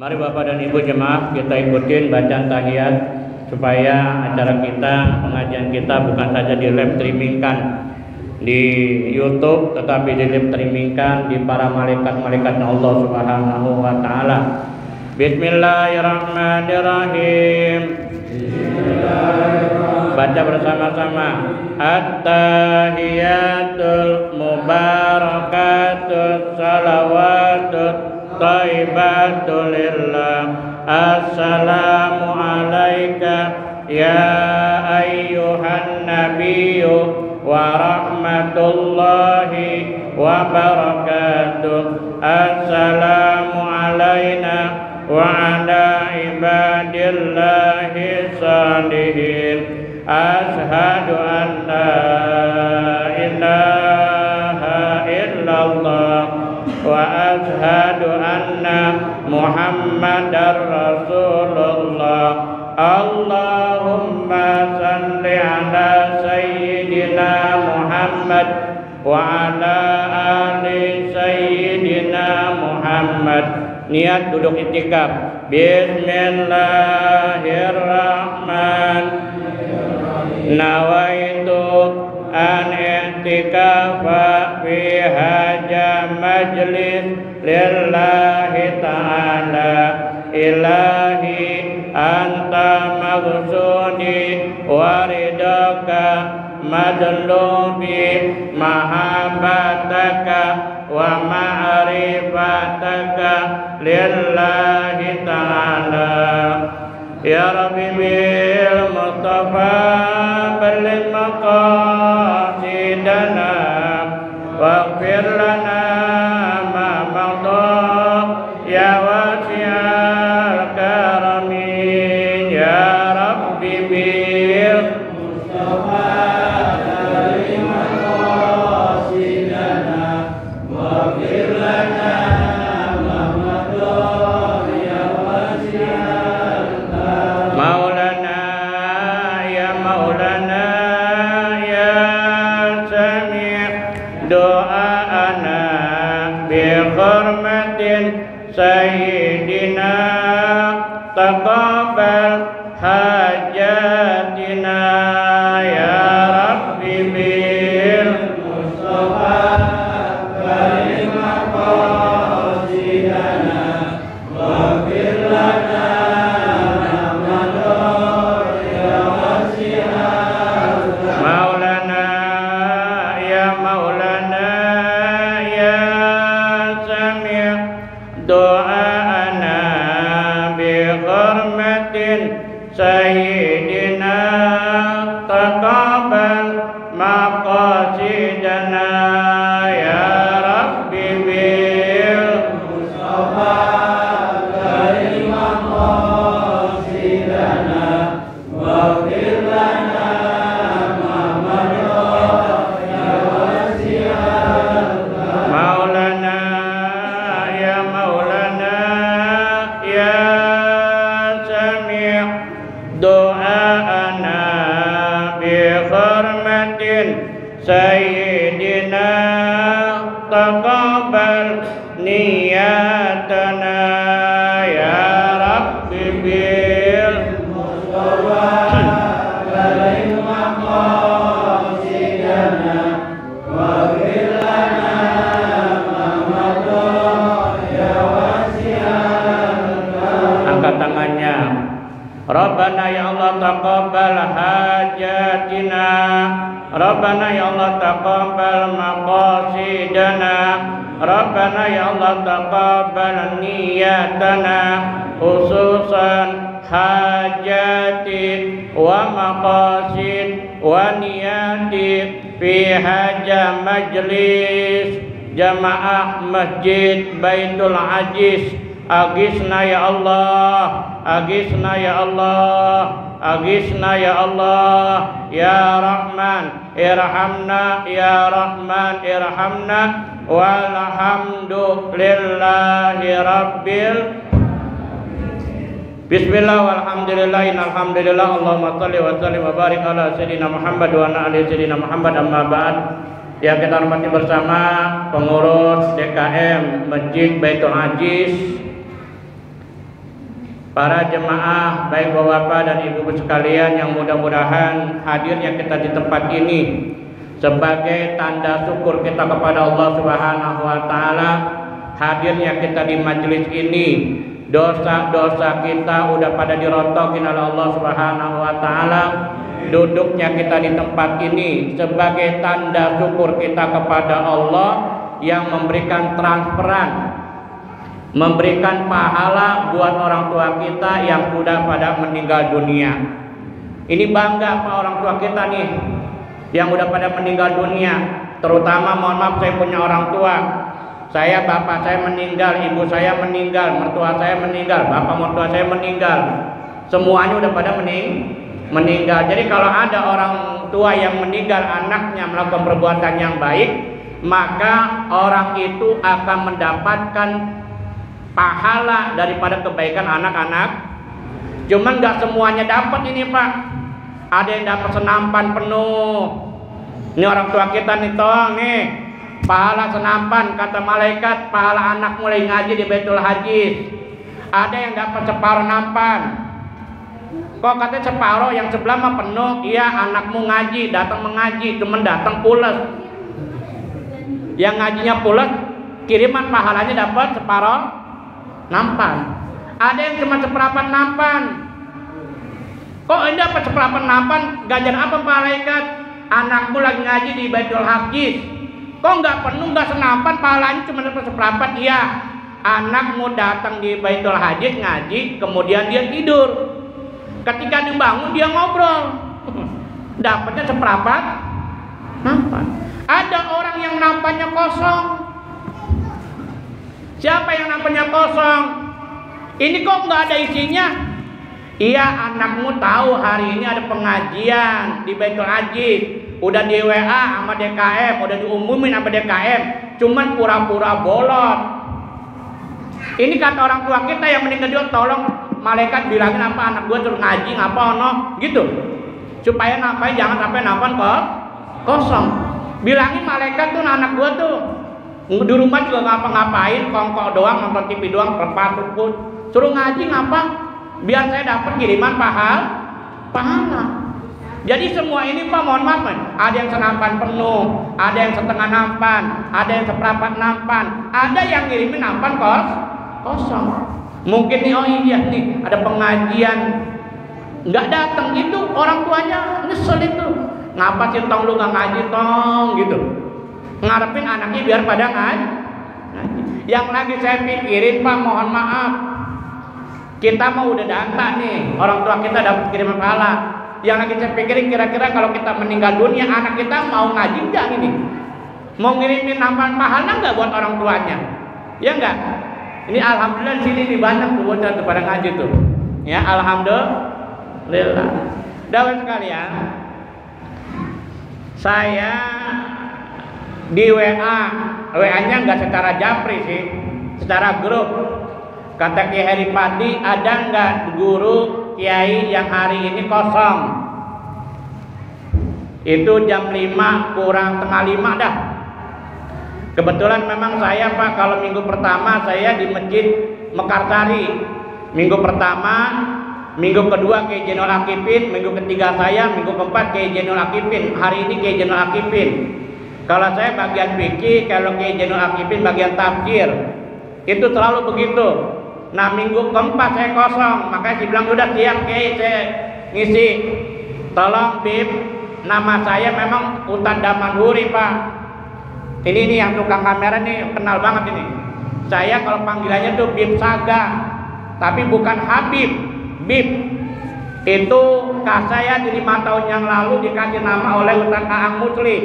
Mari Bapak dan Ibu jemaah kita ikutin bacaan tahiyat supaya acara kita, pengajian kita bukan saja di live streamingkan di YouTube tetapi di live streamingkan di para malaikat-malaikatnya Allah Subhanahu wa taala. Bismillahirrahmanirrahim. Baca bersama-sama. At-tahiyatul mubarakatus salawatut Taibatul lillah. Assalamu alayka ya ayyuhan nabiyyu wa rahmatullahi wa barakatuh. Assalamu alayna wa ala ibadillahi salihin. Ashhadu an la ilaha illallah wa ashhadu anna Muhammadar Rasulullah. Allahumma salli ala sayyidina Muhammad wa ala ali sayyidina Muhammad. Niat duduk i'tikaf. Bismillahirrahmanirrahim. Nawaitu an i'tikafa fi haja majlis lillahi ta'ala. Ilahi anta maghsuni waridaka madlubi mahabbataka wa ma'rifataka lillahi ta'ala. Ya Rabbi bil Mustafa balligh maqasidana waghfir lana ma madha ya wasi'al karami. Ya Rabbi bil Mustafa balligh maqasidana waghfir lana ma madha ya wasi'al karami. Maulana ya Maulana ya sami' do'ana bi hurmatin sayyidina taqabbal hajatina. Ya Rabbi bil Mustafa balligh maqasidana waghfir lana ma madha ya wasi'al karami. Maulana ya Maulana ya sami' do'ana bi hurmatin sayyidina taqabbal maqasidana. Ya Rabbi bil Mustafa balligh maqasidana waghfir lana ma madha ya wasi'al karami. Maulana ya Maulana ya sami' do'ana bi hurmatin sayyidina taqabbal niyatana. Ya Rabbi bil Mustafa balligh maqasidana waghfir lana ma madha ya wasi'al karami. Angkat tangannya. Rabbana ya Allah taqabbal hajatina. Rabbana ya Allah taqabbal maqasidana. Rabbana ya Allah taqabbal niyatana. Khususan hajati wa maqasid wa niyati fi haja majlis jamaah masjid Baitul Aziz. Agisna ya Allah, agisna ya Allah, agisna ya Allah. Ya Rahman irhamna, ya Rahman irhamna. Walhamdulillahi rabbil. Bismillah walhamdulillah innalhamdulillah. Allahumma shalli wa sallim wa barik ala sayyidina Muhammad wa ala ali sayyidina Muhammad. Amma ba'd. Yang kita hormati bersama pengurus DKM Masjid Baitul Aziz para jemaah, baik bapak-bapak dan ibu-ibu sekalian, yang mudah-mudahan hadirnya kita di tempat ini sebagai tanda syukur kita kepada Allah Subhanahu wa taala. Hadirnya kita di majelis ini, dosa-dosa kita udah pada dirontokin oleh Allah Subhanahu wa taala. Duduknya kita di tempat ini sebagai tanda syukur kita kepada Allah yang memberikan transferan, memberikan pahala buat orang tua kita yang sudah pada meninggal dunia. Ini bangga Pak orang tua kita nih yang udah pada meninggal dunia. Terutama mohon maaf, saya punya orang tua. Saya, bapak saya meninggal, ibu saya meninggal, mertua saya meninggal, bapak mertua saya meninggal. Semuanya udah pada meninggal. Jadi kalau ada orang tua yang meninggal anaknya melakukan perbuatan yang baik, maka orang itu akan mendapatkan pahala daripada kebaikan anak-anak. Cuman nggak semuanya dapat ini Pak. Ada yang dapat senampan penuh. Ini orang tua kita nih tolong nih, pahala senampan kata malaikat, pahala anak mulai ngaji di Baitul Haji. Ada yang dapat separuh nampan. Kok katanya separuh, yang sebelah mah penuh. Iya, anakmu ngaji, datang mengaji, cuman datang pules. Yang ngajinya pules, kiriman pahalanya dapat separuh nampan. Ada yang cuma seperempat nampan. Kok ini dapat seperempat nampan? Ganjar apa malaikat? Anakmu lagi ngaji di Baitul Haji. Kok nggak penuh, nggak senampan, pahalanya cuma dapat seperempat? Iya, anakmu datang di Baitul Haji ngaji, kemudian dia tidur. Ketika dibangun dia ngobrol, dapatnya seperempat nampan. Ada orang yang nampannya kosong. Siapa yang nampannya kosong? Ini kok nggak ada isinya? Iya, anakmu tahu hari ini ada pengajian di Baitul Haji, udah di WA sama DKM, udah diumumin sama DKM, cuman pura-pura bolot. Ini kata orang tua kita yang meninggal dunia, tolong malaikat bilangin apa anak gue suruh ngaji ngapa ono gitu, supaya nampai jangan sampai nampan kosong. Bilangin malaikat tuh anak gue tuh di rumah juga ngapa-ngapain, kongkok doang, nonton TV doang, lepas pun suruh ngaji ngapa? Biar saya dapat kiriman pahala. Jadi semua ini Pak, mohon maaf, ada yang senampan penuh, ada yang setengah nampan, ada yang seperempat nampan, ada yang ngirimin nampan kosong. Mungkin nih, oh iya nih ada pengajian nggak datang, itu orang tuanya nyesel itu. Ngapa sih tong lu nggak ngaji tong gitu, ngarepin anaknya biar pada ngaji. Yang lagi saya pikirin Pak, mohon maaf, kita mau udah data nih, orang tua kita dapat kiriman pahala. Yang lagi saya pikirin, kira-kira kalau kita meninggal dunia, anak kita mau ngaji enggak ini? Mau ngirimin nampan pahala enggak buat orang tuanya? Ya enggak? Ini alhamdulillah di sini nih banyak tuh bocah tuh pada ngaji tuh. Ya, alhamdulillah. Dapat sekalian, saya di WA-nya enggak secara japri sih, secara grup. Kata Kiai Heri Padi, ada nggak guru Kiai yang hari ini kosong? Itu jam 5 kurang setengah 5 dah. Kebetulan memang saya Pak, kalau minggu pertama saya di Masjid Mekarsari. Minggu pertama, minggu kedua Kiai Jainul Akipin, minggu ketiga saya, minggu keempat Kiai Jainul Akipin. Hari ini Kiai Jainul Akipin. Kalau saya bagian fikih, kalau Kiai Jainul Akipin bagian tafsir. Itu selalu begitu. Nah, minggu keempat saya kosong, makanya saya bilang udah siap Kiai, saya ngisi. Tolong Bib, nama saya memang Utan Damanhuri Pak. Ini nih yang tukang kamera nih kenal banget ini. Saya kalau panggilannya tuh Bib Saga, tapi bukan Habib, Bib. Itu kak saya di 5 tahun yang lalu dikasih nama oleh Ustaz Aang Musli.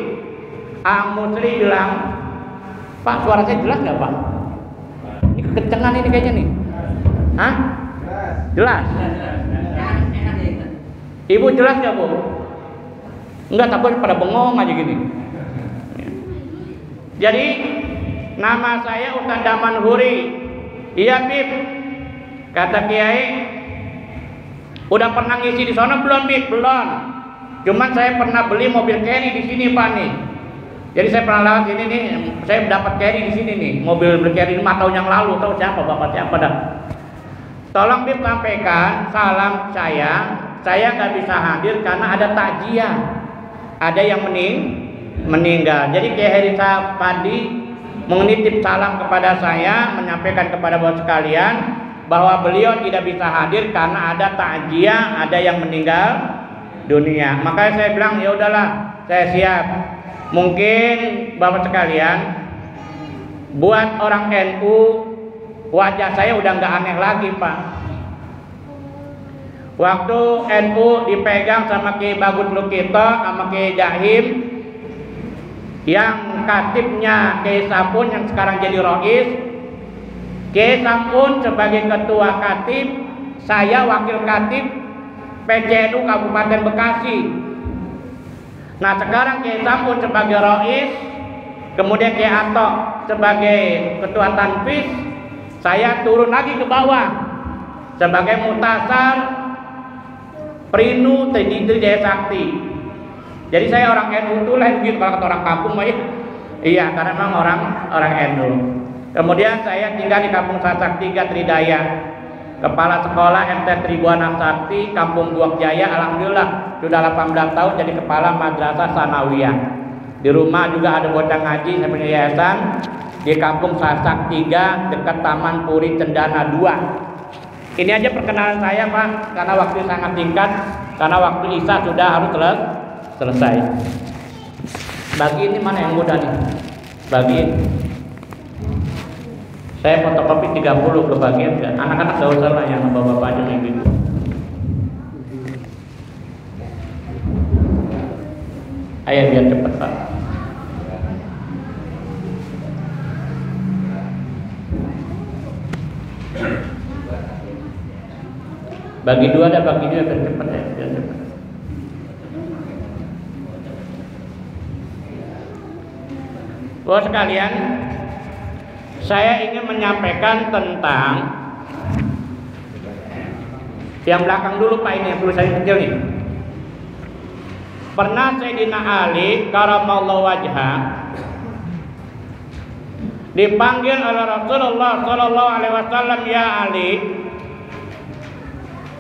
Aang Musli bilang, Pak suara saya jelas nggak Pak? Ini kekencengan ini kayaknya nih. Hah? Jelas? Ibu jelas nggak Bu? Enggak, takut pada bengong aja gini. Jadi nama saya Ustaz Damanhuri. Iya Bib. Kata Kiai, udah pernah ngisi di sana belum Bib? Belum. Cuman saya pernah beli mobil carry di sini Pak nih. Jadi saya pernah lewat sini nih, saya dapat carry di sini nih, mobil carry 5 tahun yang lalu. Tahu siapa bapak siapa dah? Tolong disampaikan salam saya nggak bisa hadir karena ada takziah, ada yang meninggal. Jadi Kiai Herisa Padi menitip salam kepada saya, menyampaikan kepada bos sekalian bahwa beliau tidak bisa hadir karena ada takziah, ada yang meninggal dunia. Makanya saya bilang ya udahlah, saya siap. Mungkin bapak sekalian, buat orang NU wajah saya udah nggak aneh lagi Pak. Waktu NU dipegang sama Kiai Bagus Lukito sama Kiai Jahim, yang katibnya Kiai Sampun yang sekarang jadi Rois, Kiai Sampun sebagai ketua katib, saya wakil katib PCNU Kabupaten Bekasi. Nah sekarang Kiai Sampun sebagai Rois, kemudian Kiai Atok sebagai ketua Tanfis, saya turun lagi ke bawah sebagai Mutasar Prinu Triditri Jaya Sakti. Jadi saya orang NU itu lah gitu, kalau kata orang kampung mah ya. Iya, karena memang orang NU. Kemudian saya tinggal di Kampung Sasak 3 Tridaya. Kepala Sekolah MT Tribuana Sakti Kampung Buak Jaya, alhamdulillah sudah 18 tahun jadi kepala Madrasah Sanawiyah. Di rumah juga ada bocah ngaji, saya punya yayasan di Kampung Sasak 3 dekat Taman Puri Cendana 2. Ini aja perkenalan saya Pak, karena waktu sangat singkat, karena waktu Isya sudah harus selesai. Bagi ini mana yang mudah nih? Bagi saya fotokopi 30 ke bagian kan. Anak-anak gak usah lah, yang bapak-bapak aja yang gitu. Ayo biar cepet Pak. Bagi 2 ada, bagi 2 biar cepet ya, biar cepet. Bapak sekalian, saya ingin menyampaikan tentang yang belakang dulu Pak, ini yang tulisannya kecil nih. Pernah Sayyidina Ali karamallahu wajhah dipanggil oleh Rasulullah sallallahu alaihi wasallam, ya Ali,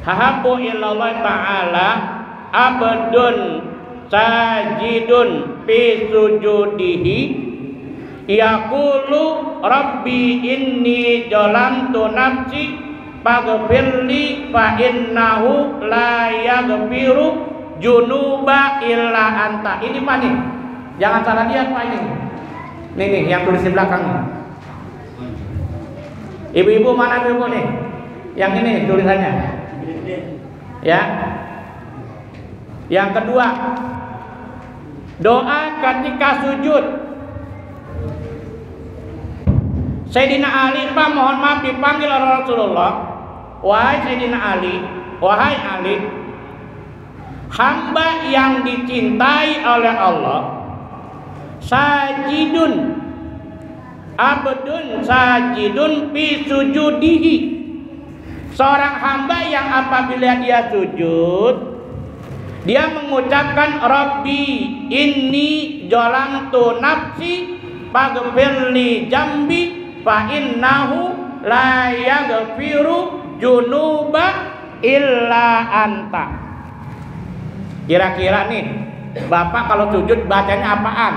hahabu illallah ta'ala abdun sajidun fi sujudihi yaqulu rabbi inni jalamtu nafsi faghfirli fa innahu la yaghfiru junuba illa anta. Ini Pak nih, jangan salah lihat Pak ini. Nih yang tulis di belakang nih. Ibu-ibu mana ibu nih? Yang ini tulisannya. Ya. Yang kedua, doa ketika sujud. Sayyidina Ali Pak, mohon maaf dipanggil oleh Rasulullah, wahai Sayyidina Ali, wahai Ali, hamba yang dicintai oleh Allah, sajidun, abdun sajidun fi sujudihi, seorang hamba yang apabila dia sujud, dia mengucapkan Rabbi inni jalamtu nafsi faghfirli jambi fa innahu la yaghfiru junuba illa anta. Kira-kira nih Bapak kalau sujud bacanya apaan?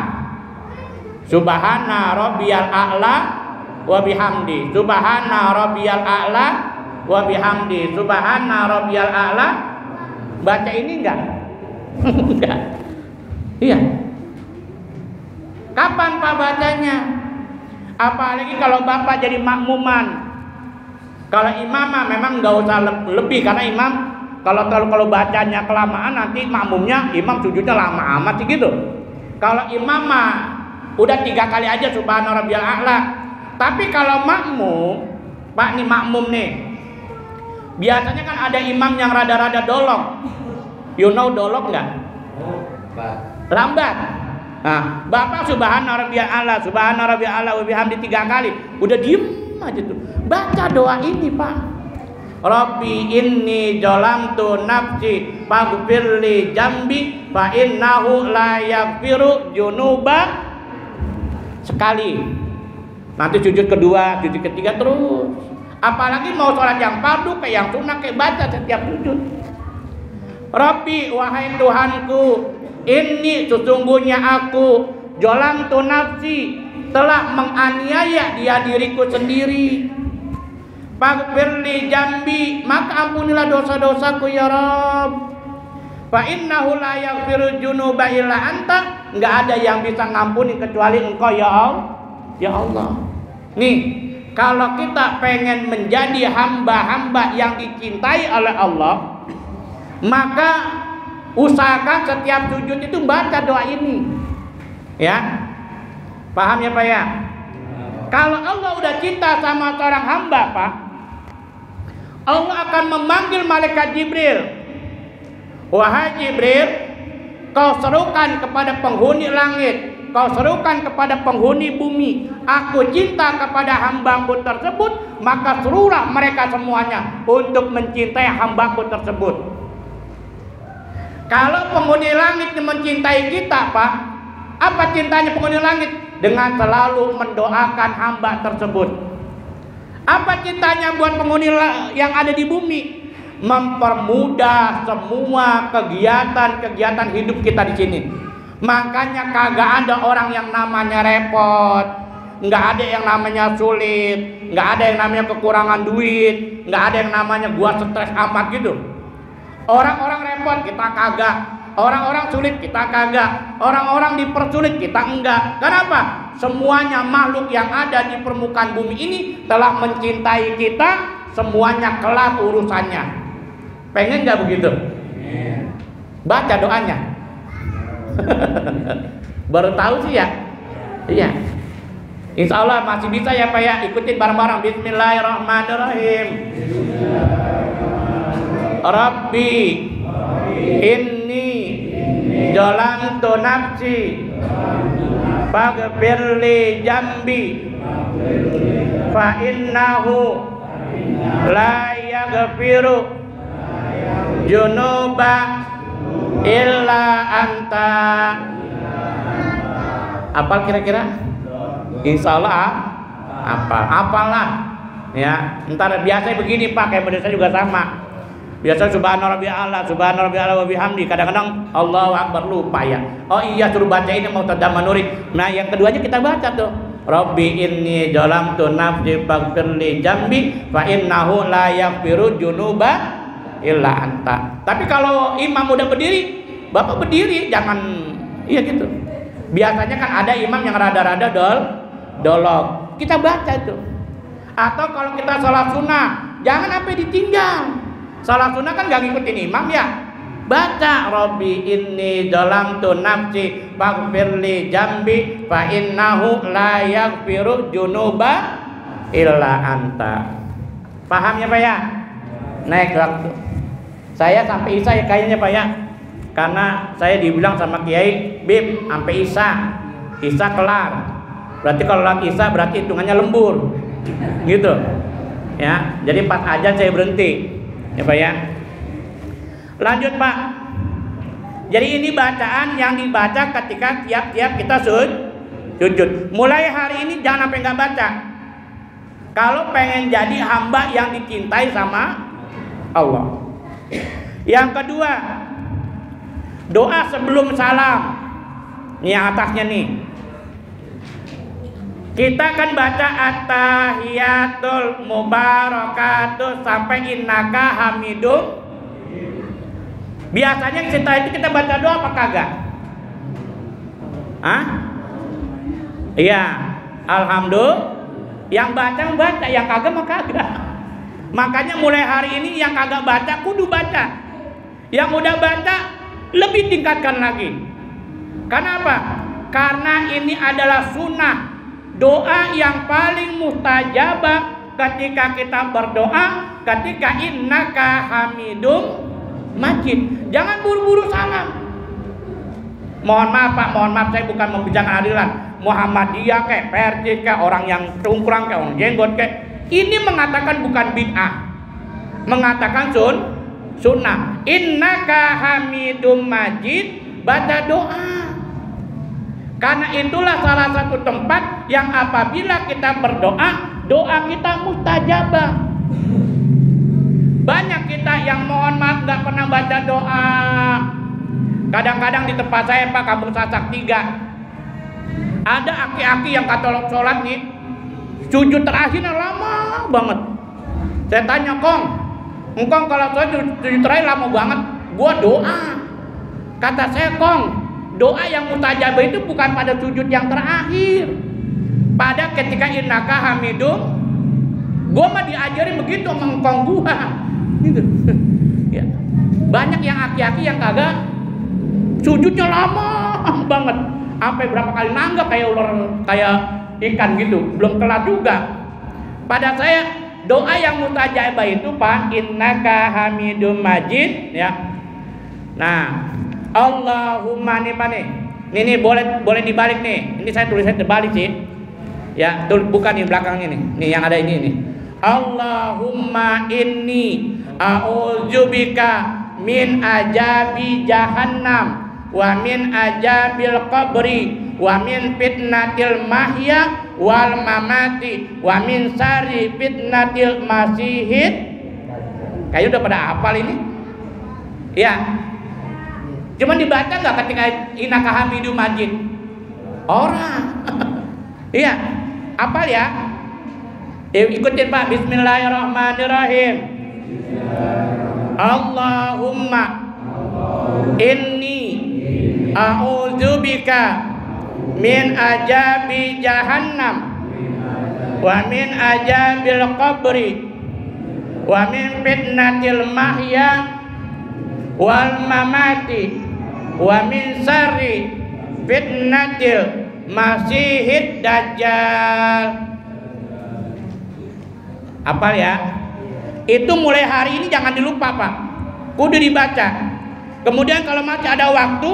Subhana rabbiyal a'la wa bihamdi, subhana rabbiyal a'la wa bihamdi, subhana rabbiyal a'la. Baca ini enggak? Enggak. Iya. Kapan Pak bacanya? Apalagi kalau Bapak jadi makmuman. Kalau imamah memang enggak usah lebih, karena imam kalau bacanya kelamaan nanti makmumnya imam sujudnya lama amat sih gitu. Kalau imamah udah 3 kali aja subhana rabbiyal a'la. Tapi kalau makmum, Pak nih makmum nih, biasanya kan ada imam yang rada-rada dolok. You know dolok nggak? Lambat. Nah, Bapak subhana rabbiyal a'la, subhana rabbiyal a'la wa bihamdi 3 kali, udah diem aja tuh. Baca doa ini Pak. Rabbi inni jalamtu nafsi faghfirli jambi fa innahu la yaghfiru junuba, sekali. Nanti sujud kedua, sujud ketiga terus. Apalagi mau sholat yang fardu kayak yang sunnah kayak baca setiap sujud. Rabbi, wahai Tuhanku, ini sesungguhnya aku zalamtu nafsi, telah menganiaya dia diriku sendiri. Faghfirli jambi, maka ampunilah dosa-dosaku ya Rabb. Fa innahu la yaghfiru dzunuba illa anta, enggak ada yang bisa ngampuni kecuali Engkau ya Allah. Ya Allah. Nih, kalau kita pengen menjadi hamba-hamba yang dicintai oleh Allah, maka usahakan setiap sujud itu baca doa ini. Ya. Paham ya Pak ya? Kalau Allah udah cinta sama seorang hamba, Pak, Allah akan memanggil malaikat Jibril. Wahai Jibril, kau serukan kepada penghuni langit, kau serukan kepada penghuni bumi, aku cinta kepada hambaku tersebut, maka serulah mereka semuanya untuk mencintai hambaku tersebut. Kalau penghuni langit mencintai kita, Pak, apa cintanya penghuni langit? Dengan selalu mendoakan hamba tersebut. Apa cintanya buat penghuni yang ada di bumi? Mempermudah semua kegiatan-kegiatan hidup kita di sini. Makanya kagak ada orang yang namanya repot, nggak ada yang namanya sulit, nggak ada yang namanya kekurangan duit, nggak ada yang namanya gua stres amat gitu. Orang-orang repot kita kagak, orang-orang sulit kita kagak, orang-orang dipersulit kita enggak. Kenapa? Semuanya makhluk yang ada di permukaan bumi ini telah mencintai kita, semuanya kelar urusannya. Pengen nggak begitu? Baca doanya. Baru tahu sih ya. Iya. Insya Allah masih bisa ya Pak ya. Ikutin bareng-bareng. Bismillahirrahmanirrahim. Rabbi inni zalamtu nafsi faghfirli jambi fa innahu la yaghfiru dzunuba illa anta. Apal kira-kira? Insya Allah apalah ya. Ntar biasa begini Pak, kayak pada saya juga sama. Biasa subhana rabbiyal a'la wa bihamdi. Kadang-kadang Allahu akbar lupa ya. Oh iya, suruh baca ini mau tadamman nurik. Nah yang keduanya kita baca tuh. Rabbi inni zalamtu nafsi faghfirli jambi fa innahu la yaghfiru dzunuba illa anta. Tapi kalau imam udah berdiri, Bapak berdiri, jangan iya gitu. Biasanya kan ada imam yang rada-rada dolog. Kita baca itu. Atau kalau kita sholat sunnah, jangan sampai ditinggal. Salat sunnah kan gak ngikutin imam ya. Baca Rabbi inni zalamtu nafsi faghfirli jambi fa innahu la yaghfiru dzunuba illa anta. Paham ya Pak ya? Naik waktu. Saya sampai Isya ya kayaknya Pak ya. Karena saya dibilang sama Kiai, Bib sampai Isya. Isya kelar. Berarti kalau lagi Isya berarti hitungannya lembur. Gitu. Ya, jadi pas ajan saya berhenti. Ya Pak ya. Lanjut Pak. Jadi ini bacaan yang dibaca ketika tiap-tiap kita sujud. Mulai hari ini jangan sampai nggak baca. Kalau pengen jadi hamba yang dicintai sama Allah. Yang kedua, doa sebelum salam. Ini yang atasnya nih. Kita akan baca at-tahiyatul mubarakatuh sampai innaka hamidum. Biasanya setelah itu kita baca doa apa kagak? Hah? Iya. Alhamdulillah. Yang baca, yang kagak mah kagak. Makanya mulai hari ini yang kagak baca kudu baca. Yang udah baca lebih tingkatkan lagi. Kenapa? Karena ini adalah sunnah. Doa yang paling mustajabah ketika kita berdoa, ketika innaka hamidum majid. Jangan buru-buru salam. Mohon maaf Pak, mohon maaf saya bukan membicarakan aliran Muhammadiyah kayak Persis kayak orang yang cungkrang kayak orang jenggot kayak. Ini mengatakan bukan bid'ah, mengatakan sunnah. Innaka hamidum majid, baca doa. Karena itulah salah satu tempat yang apabila kita berdoa, doa kita mustajabah. Banyak kita yang mohon maaf nggak pernah baca doa. Kadang-kadang di tempat saya Pak, Kampung Sasak 3, ada aki-aki yang kata sholat nih, sujud terakhirnya lama banget. Saya tanya, Kong, engkong kalau sujud terakhir lama banget, gua doa. Kata saya, Kong, doa yang mustajabah itu bukan pada sujud yang terakhir, pada ketika innaka hamidum. Gua mah diajarin begitu sama engkong gua. Gitu. Ya. Banyak yang aki-aki yang kagak sujudnya lama banget, sampai berapa kali nanggap kayak ular, kayak ikan gitu, belum kelar juga. Pada saya doa yang mustajabah itu Pak, innaka hamidum majid ya. Nah, Allahumma ini boleh dibalik nih. Ini saya tulisnya terbalik sih. Ya, bukan di belakangnya nih. Nih yang ada ini. Allahumma inni a'udzubika min ajabi jahannam wa min ajabil qabri wa min fitnatil mahya wal mamati wa min sari fitnatil masihid. Kayaknya udah pada hafal ini ya. Cuman dibaca nggak ketika innaka hamidum majid? Orang iya, hafal ya. Ikutin Pak. Bismillahirrahmanirrahim. Allahumma inni a'udzubika min ajabi jahannam wa min ajabil qabri wa min fitnatil mahya wal mamati wa min syarri fitnatil masihid dajjal. Apa ya? Itu mulai hari ini jangan dilupa Pak, kudu dibaca. Kemudian kalau masih ada waktu,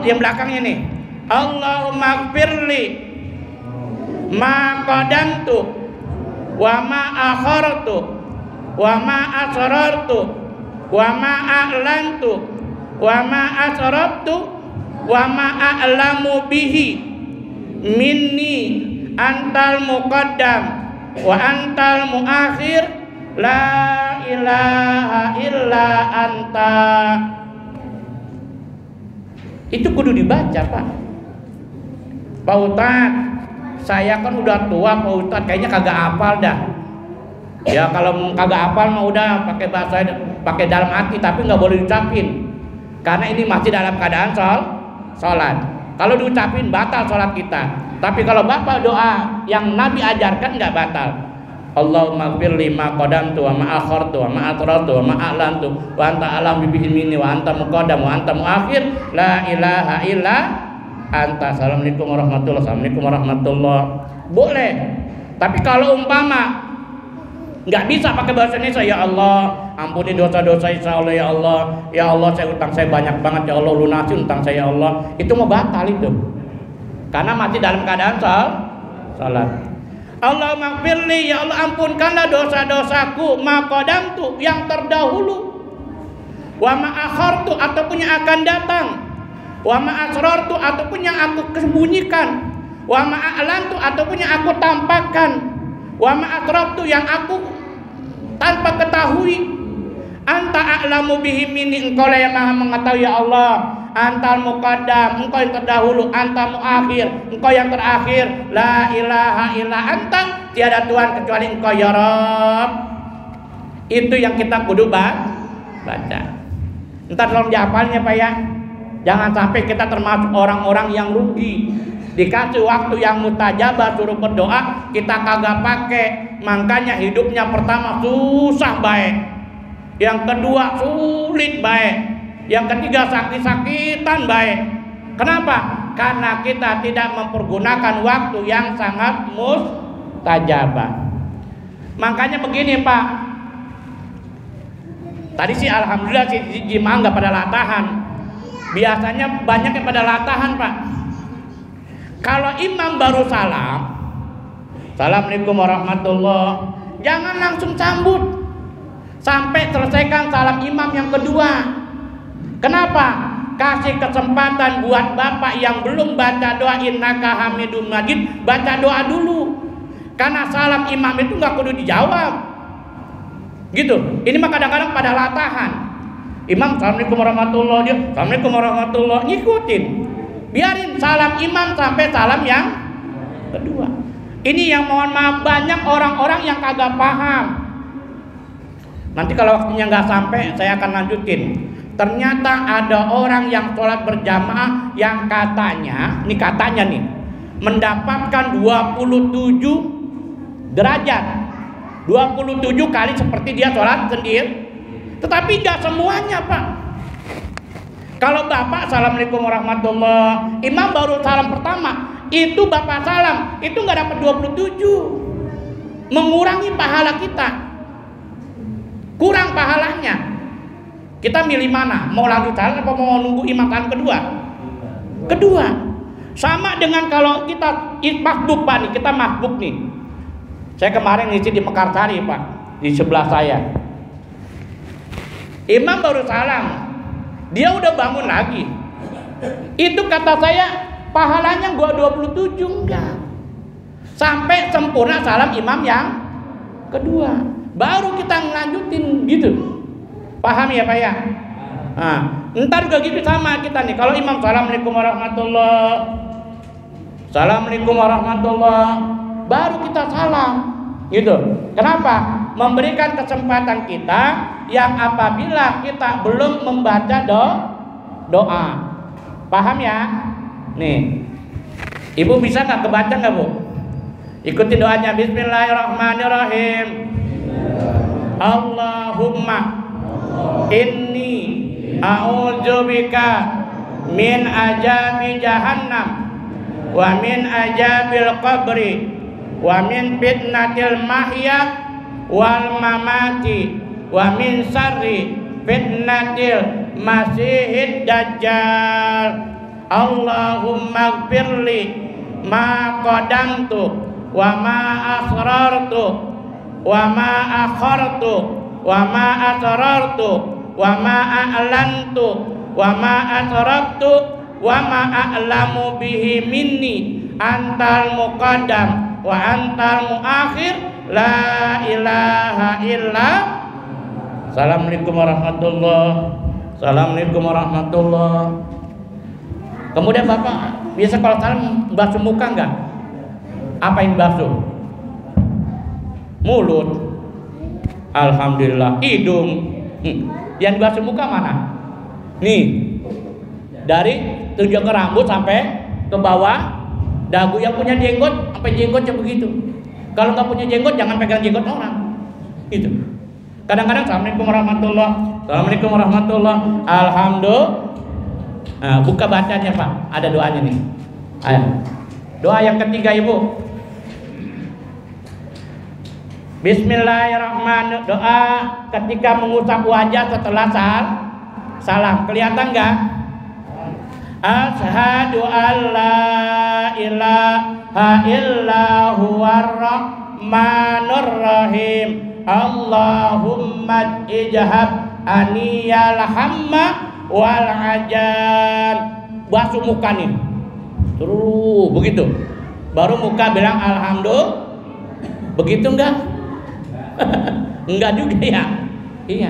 yang belakangnya nih, Allahumma gfirli ma qadamtu wa ma akhartu wa ma asrartu wa ma a'lantu wa ma asrabtu wa ma a'lamu bihi minni antal muqaddam wa antal muakhir la ilaha illa anta. Itu kudu dibaca Pak. Pak Ustadz, saya kan udah tua Pak Ustadz, kayaknya kagak hafal dah. Ya kalau kagak hafal mah udah pakai bahasa, pakai dalam hati, tapi nggak boleh diucapin karena ini masih dalam keadaan sholat. Kalau diucapin batal sholat kita. Tapi kalau Bapak doa yang Nabi ajarkan nggak batal. Allahumma gfir lima qadamtu wa ma akhartu wa ma atrartu wa ma a'lantu wa anta alam bihi minni wa anta muqaddam wa anta muakhir la ilaha illa anta. Assalamualaikum warahmatullahi wabarakatuh. Assalamualaikum warahmatullahi. Boleh. Tapi kalau umpama nggak bisa pakai bahasa Indonesia, ya Allah ampuni dosa-dosa saya Allah, ya Allah saya utang saya banyak banget, ya Allah lunasi utang saya ya Allah, itu mau batal itu karena masih dalam keadaan salat. Allahumma gfirli, ya Allah ampunkanlah dosa-dosaku, ma qadamtu yang terdahulu, wa ma akhartu ataupun yang akan datang, wa ma asrartu ataupun yang aku kesembunyikan, wa ma a'lantu ataupun yang aku tampakkan, wa ma atrabtu yang aku tanpa ketahui. Anta a'lamu bihi minni, engkau lah yang maha mengetahui ya Allah. Antal muqaddam, engkau yang terdahulu. Anta muakhir, engkau yang terakhir. La ilaha illa anta, tiada Tuhan kecuali engkau ya Rabb. Itu yang kita kudu baca. Entar tolong dihafalnya Pak ya. Jangan sampai kita termasuk orang-orang yang rugi. Dikasih waktu yang mustajabah suruh berdoa, kita kagak pakai. Makanya hidupnya pertama susah baik, yang kedua sulit baik, yang ketiga sakit-sakitan baik. Kenapa? Karena kita tidak mempergunakan waktu yang sangat mustajabah. Makanya begini Pak, tadi sih alhamdulillah si jemaah nggak pada latahan. Biasanya banyak yang pada latahan Pak. Kalau imam baru salam, Assalamualaikum warahmatullahi, jangan langsung sambut sampai selesaikan salam imam yang kedua. Kenapa? Kasih kesempatan buat bapak yang belum baca doa innaka hamidum majid, baca doa dulu. Karena salam imam itu nggak kudu dijawab. Gitu. Ini mah kadang-kadang pada latahan. Imam assalamualaikum warahmatullahi, dia assalamualaikum warahmatullahi, ngikutin. Biarin salam imam sampai salam yang kedua. Ini yang mohon maaf banyak orang-orang yang kagak paham. Nanti kalau waktunya nggak sampai, saya akan lanjutin. Ternyata ada orang yang sholat berjamaah yang katanya nih, mendapatkan 27 derajat. 27 kali seperti dia sholat sendiri. Tetapi nggak semuanya, Pak. Kalau Bapak assalamualaikum warahmatullahi, imam baru salam pertama, itu Bapak salam, itu nggak dapat 27. Mengurangi pahala kita. Kurang pahalanya. Kita milih mana? Mau lanjut salam atau mau nunggu imam salam kedua? Kedua. Sama dengan kalau kita makbuk, Pak nih, kita makbuk nih. Saya kemarin ngisi di Mekarsari, Pak, di sebelah saya. Imam baru salam, dia udah bangun lagi. Itu kata saya pahalanya gua 27 enggak. Sampai sempurna salam imam yang kedua, baru kita ngelanjutin gitu. Paham ya, Pak ya? Nah, ntar juga gitu sama kita nih. Kalau imam assalamualaikum warahmatullahi, assalamualaikum warahmatullahi, baru kita salam gitu. Kenapa? Memberikan kesempatan kita yang apabila kita belum membaca doa. Paham ya? Nih, Ibu bisa nggak kebaca nggak, Bu? Ikuti doanya. Bismillahirrahmanirrahim. Allahumma inni a'udzubika min azabi jahannam wa min azabil qabri wa min fitnatil mahya wal mamati wa min syarri fitnatil masihid dajjal. Allahumma gfirli ma qadamtu wa ma asrartu wa ma akhartu wa ma asrartu wa ma a'lantu wa ma asraftu wa ma a'lamu bihi minni antal muqaddam wa antal muakhir la ilaha illa. Assalamualaikum warahmatullahi. Assalamualaikum warahmatullahi. Kemudian Bapak biasa kalau salam basuh muka enggak? Apa yang basuh? Mulut. Alhamdulillah. Hidung. Yang basuh muka mana? Nih. Dari tunjuk ke rambut sampai ke bawah dagu. Yang punya jenggot sampai jenggotnya begitu. Kalau nggak punya jenggot jangan pegang jenggot orang. Itu. Kadang-kadang assalamualaikum warahmatullahi, assalamualaikum warahmatullahi, alhamdulillah. Nah, buka bacanya, Pak. Ada doanya nih. Ayo. Doa yang ketiga, Ibu. Bismillahirrahmanirrahim. Doa ketika mengusap wajah setelah salam. Kelihatan nggak? Asyhadu an la ilaha illa huwar rahmanur rahim. Allahumma ijhab aniyal hamma wal ajan. Basuh muka nih. Terus begitu. Baru muka bilang alhamdulillah. Begitu enggak? Enggak juga ya. Iya.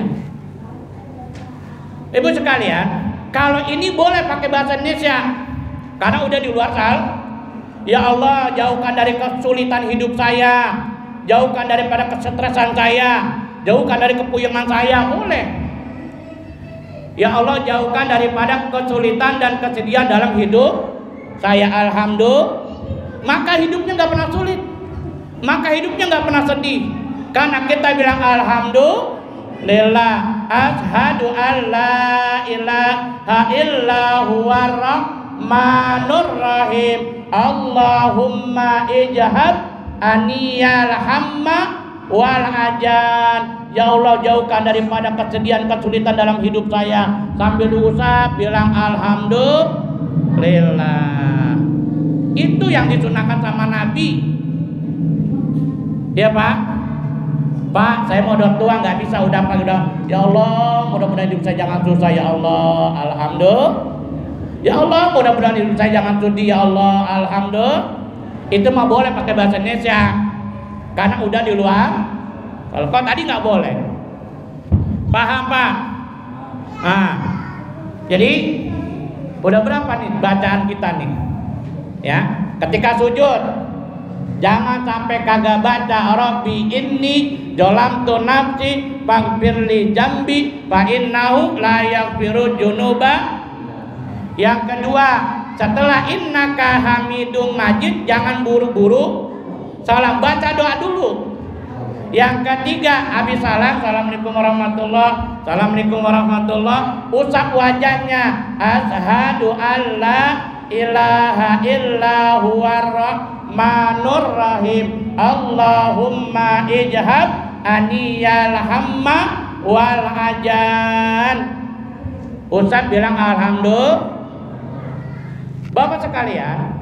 Ibu sekalian, kalau ini boleh pakai bahasa Indonesia karena udah di luar Ya Allah, jauhkan dari kesulitan hidup saya, jauhkan daripada kesetresan saya, jauhkan dari kepuyengan saya, boleh. Ya Allah, jauhkan daripada kesulitan dan kesedihan dalam hidup saya. Alhamdulillah. Maka hidupnya nggak pernah sulit, maka hidupnya nggak pernah sedih, karena kita bilang alhamdulillah. Asyhadu an la ilaha illa huwar rahmanur rahim. Allahumma ijhab aniyal hamma wal ajan. Ya Allah, jauhkan daripada kesedihan, kesulitan dalam hidup saya. Sambil diusap bilang alhamdulillah. Itu yang disunahkan sama Nabi. Ya Pak? Pak, saya mau udah tua nggak bisa, udah Pak, udah. Ya Allah, mudah-mudahan hidup saya jangan susah ya Allah. Alhamdulillah. Ya Allah, mudah-mudahan hidup saya jangan sedih ya Allah. Alhamdulillah. Itu mah boleh pakai bahasa Indonesia. karena udah di luar. Kalau tadi nggak boleh. Paham Pak? Nah, jadi udah berapa nih bacaan kita nih? Ya, ketika sujud jangan sampai kagak baca Rabbi inni dzalamtu nafsi faghfirli dzambi fa innahu la yaghfiru dzunuba. Yang kedua, setelah innaka hamidum majid jangan buru-buru salam, baca doa dulu. Yang ketiga, habis salam, assalamualaikum warahmatullah, assalamualaikum warahmatullah, usap wajahnya, asyhadu alla ilaha illa huwar rahmanur rahim, Allahumma ijhab aniyal hamma wal ajan. Usap bilang alhamdulillah. Bapak sekalian,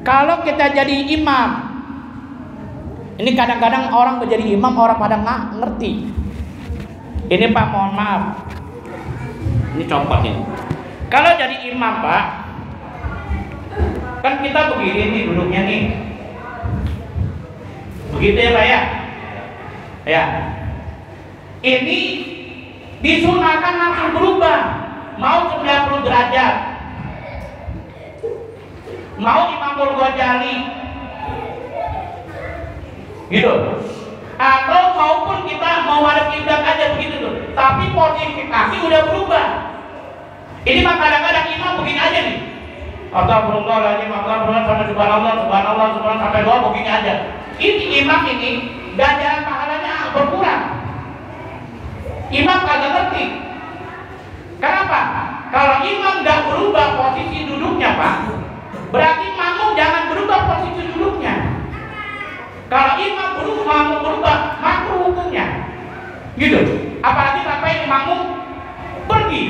kalau kita jadi imam, ini kadang-kadang orang menjadi imam orang pada nggak ngerti. Ini Pak, mohon maaf, ini copot ini. Kalau jadi imam Pak, kan kita begini nih duduknya nih, begitu ya Pak ya. Ya, ini disunahkan langsung berubah, mau 90 derajat, mau Imamul Ghazali gitu, atau maupun kita mau ada kiblat aja begitu tuh, tapi posisi kaki udah berubah. Ini mah kadang-kadang imam begini aja nih, astagfirullahaladzim, astagfirullah, subhanallah, subhanallah, subhanallah, sampai doa begini aja. Ini imam ini ganjaran pahalanya berkurang. Imam kagak ngerti. Kenapa? Kalau imam nggak berubah posisi duduknya Pak, berarti makmum jangan berubah posisi duduknya. Kalau imam makmum berubah, makruh hukumnya. Gitu. Apalagi sampai makmum pergi.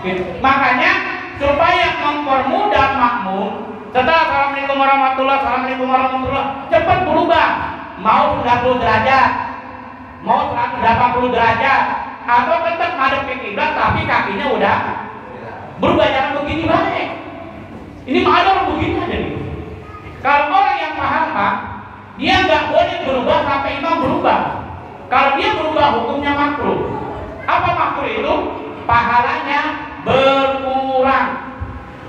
Gitu. Makanya supaya mempermudah makmum, setelah assalamualaikum warahmatullah, assalamualaikum warahmatullah, cepat berubah. Mau 90 derajat, mau 180 derajat, atau tetap madep ke kiblat tapi kakinya udah berubah, jangan begini baik. Ini mah ada orang begini aja nih. Kalau orang yang paham Pak, dia nggak boleh berubah sampai imam berubah. Kalau dia berubah hukumnya makruh. Apa makruh itu? Pahalanya berkurang.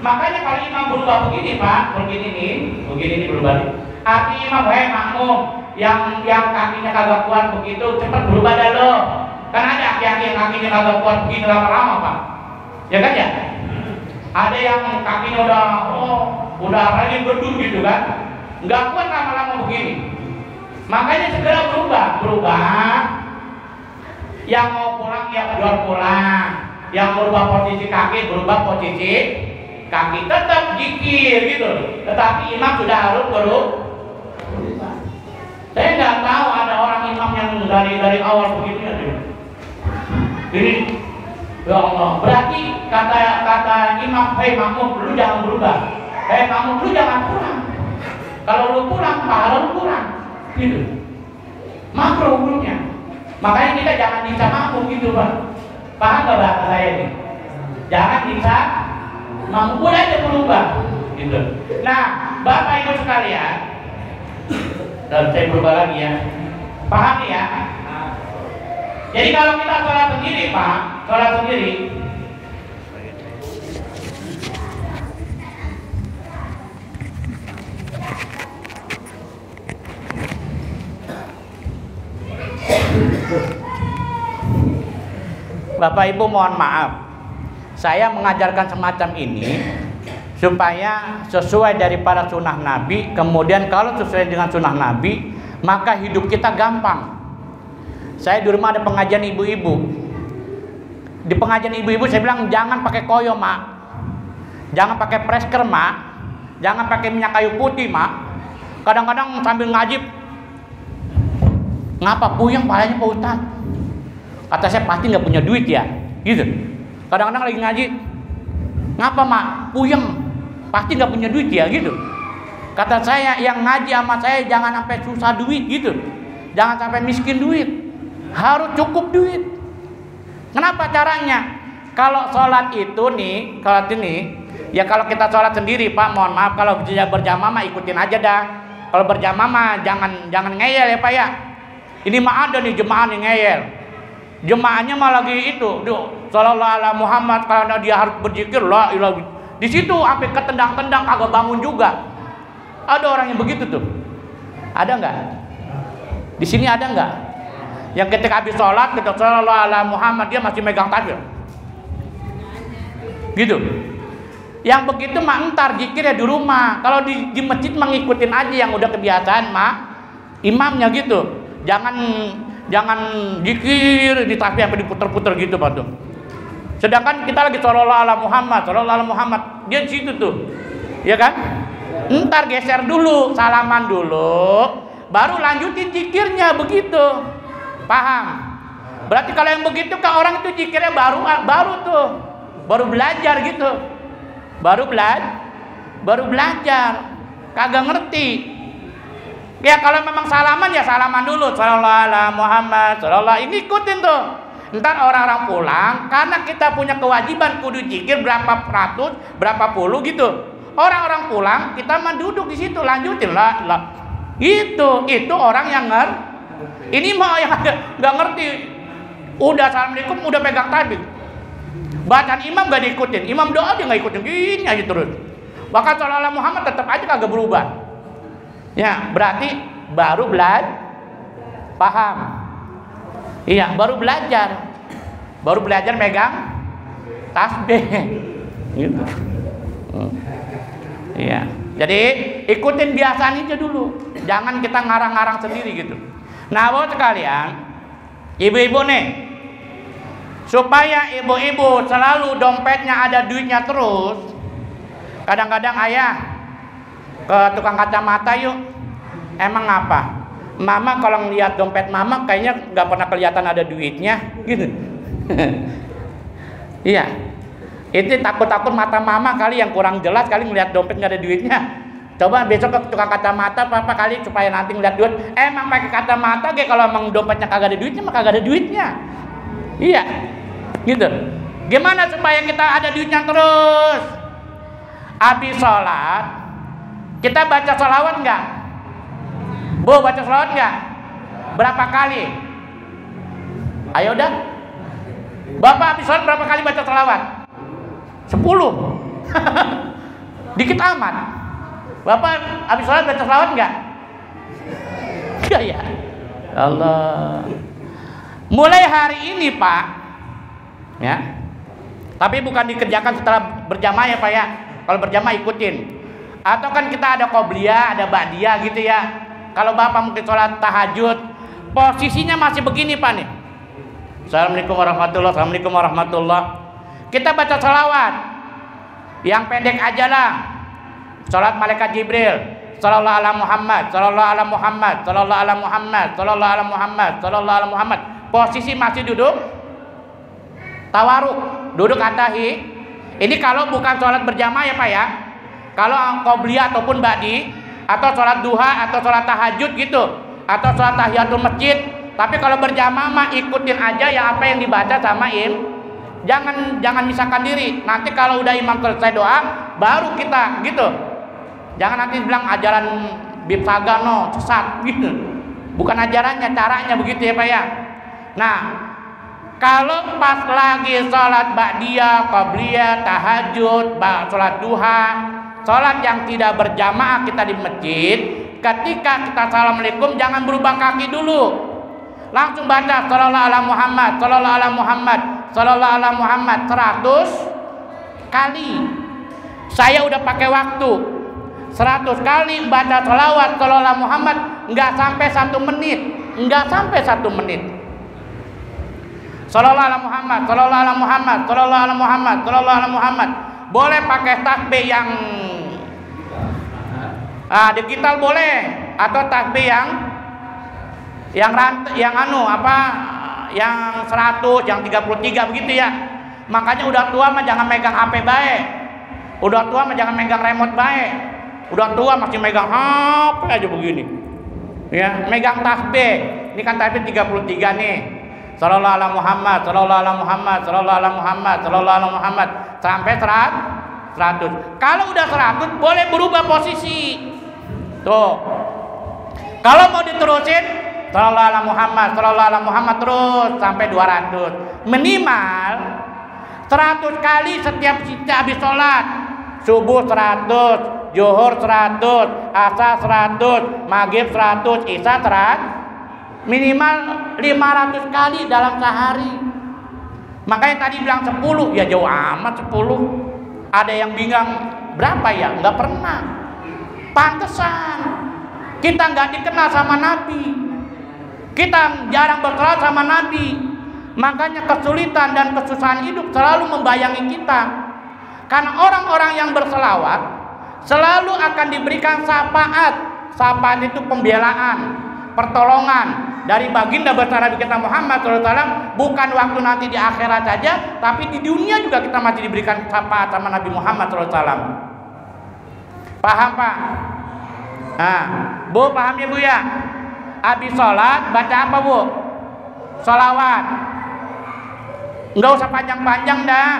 Makanya kalau imam berubah begini Pak, begini nih berubah nih. Arti imam, makmum yang kakinya kagak kuat begitu, cepat berubah dah lo. Kan ada aki-aki yang kakinya kagak kuat begini lama-lama Pak. Ya kan ya? Ada yang kakinya udah lagi berdua gitu kan, nggak kuat lama-lama begini. Makanya segera berubah. Yang mau pulang ya jual pulang, yang berubah posisi kaki berubah posisi kaki, tetap zikir gitu. Tetapi imam sudah harus berubah. Saya nggak tahu ada orang imam yang dari awal begini aja. Ini ya Allah, berarti kata imam, makmum lu jangan berubah, makmum lu jangan pulang. Kalau lu pulang, pahala lu kurang, gitu. Makruh hukumnya. Makanya kita jangan bisa makmum gitu Pak. Paham gak bahasa saya nih? Jangan bisa makmum, boleh aja berubah, gitu. Nah, Bapak Ibu sekalian, dan saya berubah lagi ya. Paham nih ya? Jadi kalau kita sholat sendiri Pak, sholat sendiri, Bapak Ibu mohon maaf, saya mengajarkan semacam ini supaya sesuai daripada sunnah Nabi. Kemudian kalau sesuai dengan sunnah Nabi, maka hidup kita gampang. Saya di rumah ada pengajian ibu-ibu. Di pengajian ibu-ibu saya bilang jangan pakai koyo Mak, jangan pakai presker Mak, jangan pakai minyak kayu putih Mak. Kadang-kadang sambil ngaji, ngapa puyeng palanya Pak Ustaz? Kata saya pasti nggak punya duit ya, gitu. Kadang-kadang lagi ngaji, ngapa Mak puyeng? Pasti nggak punya duit ya, gitu. Kata saya yang ngaji sama saya jangan sampai susah duit, gitu. Jangan sampai miskin duit. Harus cukup duit. Kenapa caranya? Kalau sholat itu nih, kalau ini, ya kalau kita sholat sendiri Pak, mohon maaf, kalau berjamaah mah ikutin aja dah. Kalau berjamaah mah jangan ngeyel ya Pak ya. Ini mah ada nih jemaah yang ngeyel. Jemaahnya mah lagi itu, sallallahu ala Muhammad, karena dia harus berzikir la ilaha. Di situ sampai ketendang-tendang kagak bangun juga. Ada orang yang begitu tuh. Ada nggak? Di sini ada nggak? Yang ketika habis sholat, kita sallallahu ala Muhammad, dia masih megang takbir. Gitu. Yang begitu mah entar zikirnya di rumah. Kalau di masjid mah ngikutin aja yang udah kebiasaan mah imamnya gitu. Jangan zikir di tasbih sampai diputer-puter gitu Pak tuh. Sedangkan kita lagi sallallahu ala Muhammad, dia di situ tuh. Ya kan? Entar geser dulu, salaman dulu, baru lanjutin zikirnya begitu. Paham? Berarti kalau yang begitu ke orang itu zikirnya baru tuh. Baru belajar gitu. Baru belajar. Kagak ngerti. Ya kalau memang salaman ya salaman dulu, sallallahu ala Muhammad, sallallahu, ini ikutin tuh. Ntar orang-orang pulang, karena kita punya kewajiban kudu zikir berapa ratus, berapa puluh gitu. Orang-orang pulang, kita mah duduk di situ, lanjutin lah. Itu orang yang ngerti. Ini mah yang nggak ngerti. Udah assalamualaikum, udah pegang tasbih. Bacaan imam gak diikutin, imam doa dia nggak ikutin, gini aja terus. Bahkan sallallahu ala Muhammad tetap aja kagak berubah. Ya, berarti baru belajar, paham? Iya, baru belajar megang tasbih, gitu. Iya, jadi ikutin biasaan aja dulu, jangan kita ngarang-ngarang sendiri gitu. Nah, bapak sekalian, ibu-ibu nih, supaya ibu-ibu selalu dompetnya ada duitnya terus. Kadang-kadang ayah ke tukang kacamata yuk. Emang apa? Mama kalau ngeliat dompet mama kayaknya nggak pernah kelihatan ada duitnya, gitu. Iya. Itu takut-takut mata mama kali yang kurang jelas kali ngeliat dompet nggak ada duitnya. Coba besok ke tukang kacamata apa kali supaya nanti ngeliat duit. Emang pakai kacamata ge kalau emang dompetnya kagak ada duitnya mah kagak ada duitnya. Iya. Gitu. Gimana supaya kita ada duitnya terus? Habis sholat kita baca sholawat nggak? Bu, baca sholawat nggak? Berapa kali? Ayo dah. Bapak habis sholat berapa kali baca sholawat? 10. Dikit amat. Bapak habis sholat baca sholawat nggak? Iya ya. Allah. Mulai hari ini Pak, ya. Tapi bukan dikerjakan setelah berjamaah ya Pak ya. Kalau berjamaah ikutin. Atau kan kita ada qobliyah, ada ba'diyah gitu ya. Kalau Bapak mungkin sholat tahajud, posisinya masih begini Pak nih. Assalamualaikum warahmatullahi wabarakatuh. Assalamualaikum warahmatullahi. Kita baca sholawat. Yang pendek aja lah. Sholat malaikat Jibril. Sallallahu ala Muhammad, sallallahu ala Muhammad, sallallahu ala Muhammad, sallallahu ala Muhammad, sallallahu ala Muhammad. Posisi masih duduk tawaruk, duduk atahi. Ini kalau bukan sholat berjamaah ya Pak ya. Kalau qobliyah ataupun ba'di, atau sholat duha atau sholat tahajud gitu, atau sholat tahiyatul masjid. Tapi kalau berjamaah mah ikutin aja ya apa yang dibaca sama Jangan misalkan diri. Nanti kalau udah imam selesai doa, baru kita gitu. Jangan nanti bilang ajaran Bib Sagano sesat gitu. Bukan ajarannya, caranya begitu ya Pak ya. Nah, kalau pas lagi sholat ba'diyah, qobliyah, tahajud, sholat duha, sholat yang tidak berjamaah kita di masjid, ketika kita assalamualaikum jangan berubah kaki dulu, langsung baca sallallahu ala Muhammad, sallallahu ala Muhammad, sallallahu ala Muhammad 100 kali. Saya udah pakai waktu 100 kali baca sholawat sallallahu ala Muhammad, nggak sampai 1 menit, nggak sampai 1 menit. Sallallahu ala Muhammad, sallallahu ala Muhammad, sallallahu ala Muhammad, sallallahu ala Muhammad. Boleh pakai tasbih yang digital boleh, atau tasbih yang yang 100, yang 33 begitu ya. Makanya udah tua mah jangan megang HP baik. Udah tua mah jangan megang remote baik. Udah tua masih megang HP aja begini. Ya, megang tasbih. Ini kan tasbih 33 nih. Sallallahu ala Muhammad, sallallahu ala Muhammad, sallallahu ala Muhammad, sallallahu ala Muhammad sampai 100. Kalau udah 100 boleh berubah posisi. Tuh. Kalau mau diterusin sallallahu alaihi Muhammad terus sampai 200. Minimal 100 kali setiap kita habis sholat. Subuh 100, zuhur 100, asar 100, maghrib 100, isya 100. Minimal 500 kali dalam sehari. Makanya tadi bilang 10, ya jauh amat 10. Ada yang bingung berapa ya? Nggak pernah. Pantesan kita nggak dikenal sama Nabi. Kita jarang berkenalan sama Nabi. Makanya kesulitan dan kesusahan hidup selalu membayangi kita. Karena orang-orang yang berselawat selalu akan diberikan syafaat. Syafaat itu pembelaan, pertolongan dari baginda besar Nabi kita Muhammad SAW. Bukan waktu nanti di akhirat saja, tapi di dunia juga kita masih diberikan syafaat sama Nabi Muhammad SAW. Paham Pak? Nah, Bu paham ya Bu ya? Habis sholat baca apa Bu? Sholawat. Nggak usah panjang-panjang dah.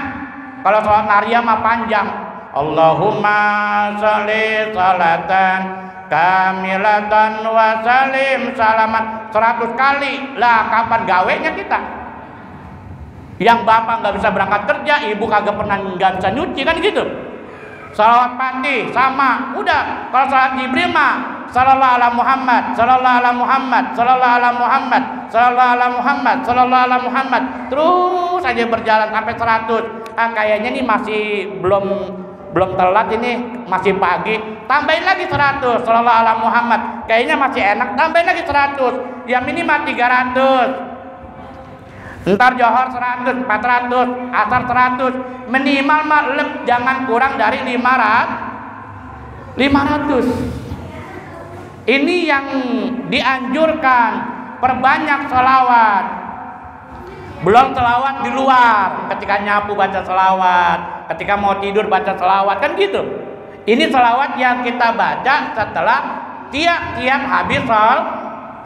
Kalau sholat naria mah panjang. Allahumma sholli sholatan kamilatan wa salim salaman 100 kali. Lah kapan gawenya kita? Yang bapak nggak bisa berangkat kerja, ibu kagak pernah nggak bisa nyuci kan gitu. Salawat Fatih sama, udah. Kalau salat Jibril mah sallallahu ala Muhammad, sallallahu ala Muhammad, sallallahu ala Muhammad, sallallahu ala Muhammad, sallallahu ala Muhammad. Terus aja berjalan sampai 100. Kayaknya nih masih belum telat ini, masih pagi. Tambahin lagi 100, sallallahu ala Muhammad. Kayaknya masih enak, tambahin lagi 100. Ya minimal 300. Ntar johor 100, 400, asar 100. Minimal mah jangan kurang dari 500. Ini yang dianjurkan, perbanyak selawat. Belum selawat di luar, ketika nyapu baca selawat, ketika mau tidur baca selawat, kan gitu. Ini selawat yang kita baca setelah tiap habis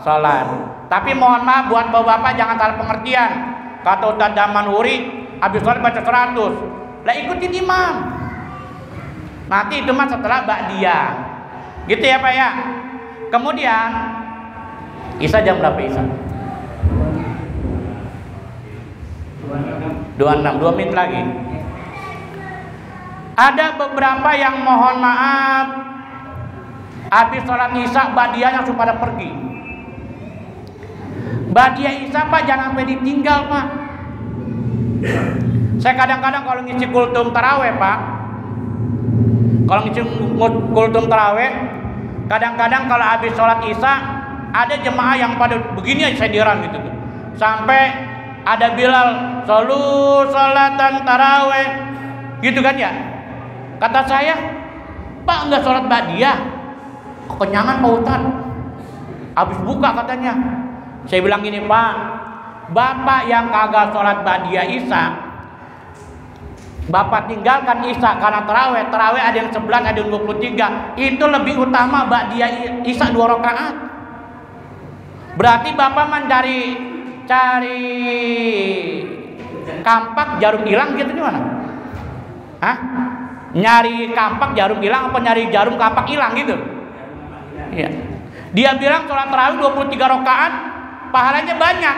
sholat. Tapi mohon maaf buat bapak-bapak jangan salah pengertian. Kata Ustaz Damanhuri, habis sholat baca 100. Lah ikutin imam. Nanti itu mah setelah ba'diyah. Gitu ya Pak ya. Kemudian Isya jam berapa Isya? 26, 2 menit lagi. Ada beberapa yang mohon maaf habis sholat Isya ba'diyahnya langsung pada pergi. Ba'diyah Isya Pak jangan sampai ditinggal Pak. Saya kadang-kadang kalau ngisi kultum taraweh Pak, kalau ngisi kultum taraweh, kadang-kadang kalau habis sholat Isya ada jemaah yang pada begini aja sediran gitu tuh. Sampai ada Bilal solu sholatan taraweh gitu kan ya. Kata saya, Pak nggak sholat ba'diyah, kekenyangan Pak Ustaz. Habis buka katanya. Saya bilang gini Pak, bapak yang kagak sholat ba'diyah Isya, bapak tinggalkan Isya karena taraweh ada yang 11, ada yang 23. Itu lebih utama ba'diyah Isya 2 rakaat. Berarti bapak mencari kampak jarum hilang gitu gimana? Hah? Nyari kampak jarum hilang apa nyari jarum kampak hilang gitu? Iya. Dia bilang sholat tarawih 23 rakaat pahalanya banyak.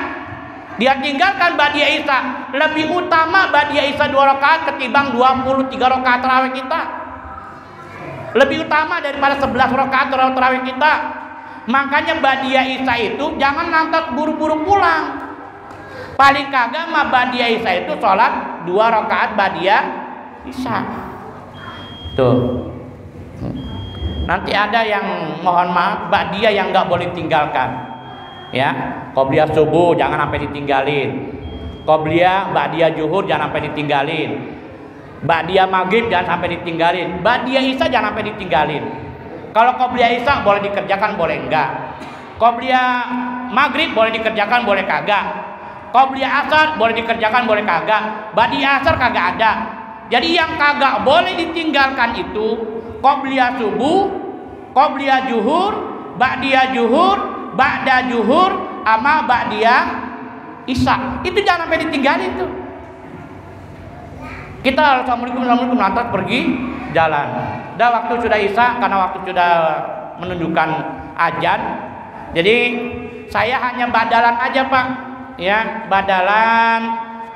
Dia tinggalkan ba'diyah Isya. Lebih utama ba'diyah Isya 2 rakaat ketimbang 23 rakaat tarawih kita. Lebih utama daripada 11 rakaat tarawih kita. Makanya ba'diyah Isya itu jangan lantas buru-buru pulang. Paling kagak mah ba'diyah Isya itu sholat 2 rakaat ba'diyah Isya. Tuh. Nanti ada yang mohon maaf ba'diyah yang nggak boleh tinggalkan. Ya, qobliyah subuh jangan sampai ditinggalin. Qobliyah ba'diyah zuhur jangan sampai ditinggalin. Ba'diyah maghrib jangan sampai ditinggalin. Ba'diyah Isya jangan sampai ditinggalin. Kalau qobliyah Isya boleh dikerjakan boleh enggak. Qobliyah maghrib boleh dikerjakan boleh kagak. Qobliyah asar boleh dikerjakan boleh kagak. Ba'diyah asar kagak ada. Jadi yang kagak boleh ditinggalkan itu qobliyah subuh, qobliyah zuhur, ba'diyah zuhur, ba'da zuhur, ama ba'diyah Isya. Itu jangan sampai ditinggalin tuh. Kita assalamualaikum lantas pergi jalan. Dah waktu sudah Isya karena waktu sudah menunjukkan azan, Jadi saya hanya badalan aja Pak, ya badalan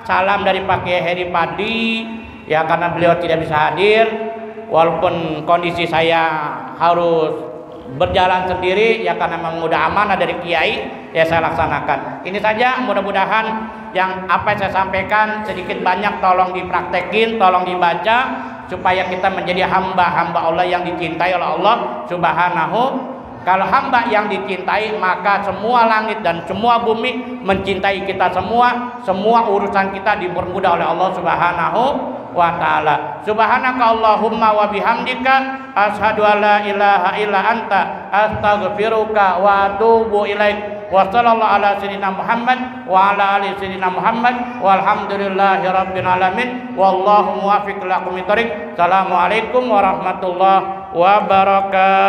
salam dari Pak Kiai Heri Padi, ya karena beliau tidak bisa hadir, walaupun kondisi saya harus berjalan sendiri, ya karena memang udah amanah dari Kiai, ya saya laksanakan. Ini saja, mudah-mudahan yang apa yang saya sampaikan sedikit banyak tolong dipraktekin, tolong dibaca, supaya kita menjadi hamba-hamba Allah yang dicintai oleh Allah Subhanahu. Kalau hamba yang dicintai, maka semua langit dan semua bumi mencintai kita semua. Semua urusan kita dipermudah oleh Allah Subhanahu wa ta'ala. Subhanaka Allahumma wa bihamdika asyhadu an la ilaha illa anta astaghfiruka wa atubu ilaik. Wa sallallahu ala sayyidina Muhammad wa ala ali sayyidina Muhammad walhamdulillahi rabbil alamin wallahu muwaffiq ila aqwamit thoriq. Assalamualaikum warahmatullahi wabarakatuh.